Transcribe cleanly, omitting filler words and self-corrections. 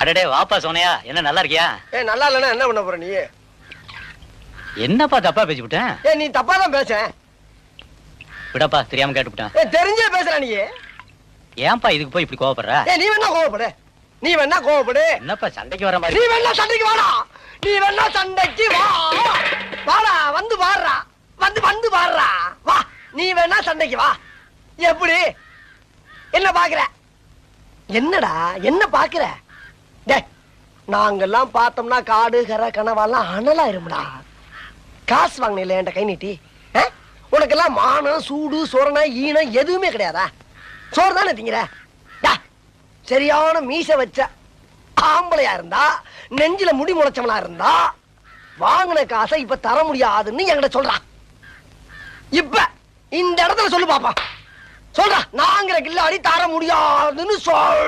அடடே வாப்பா சோனையா, என்ன நல்லா இருக்கியா? நல்லா இல்லன்னா என்ன பண்ண போற நீ? என்னப்பா தப்பா பேசிவிட்டேன்? நீ தப்பா தான் பேச. விடப்பா, தெரியாம கேட்டுவிட்டேன். தெரிஞ்சே பேசுற நீ. ஏன்பா இதுக்கு போய் இப்படி கோவப்படுற? நீ வேணா கோவப்படு, நீ வேணா கோவப்படு. என்னப்பா சண்டைக்கு வர மாதிரி? நீ வேணா சண்டைக்கு வாடா, நீ வேணா சண்டைக்கு வா. வாடா, வந்து பாடுறா, வந்து பாடுறா, வா. நீ வேணா சண்டைக்கு வா. எப்படி என்ன பாக்குற? என்னடா என்ன பாக்குற? நாங்கெல்லாம் பார்த்தோம்னா காடு கரை கனவாலாம் அனலாயிரும்டா. காசு வாங்கின என்கிட்ட கை நீட்டி. உனக்கெல்லாம் மானம் சூடு சொரணை ஈனம் எதுவுமே கிடையாதா? சோறு தானே திங்கிற? சரியான மீச வச்ச ஆம்பளையா இருந்தா, நெஞ்சில முடி முளைச்சவனா இருந்தா, வாங்கின காசை இப்ப தர முடியாதுன்னு என்கிட்ட சொல்றான். இப்ப இந்த இடத்துல சொல்லு பாப்பா, சொல்றா. நாங்கிற கில்லாடி தர முடியாதுன்னு சொல்.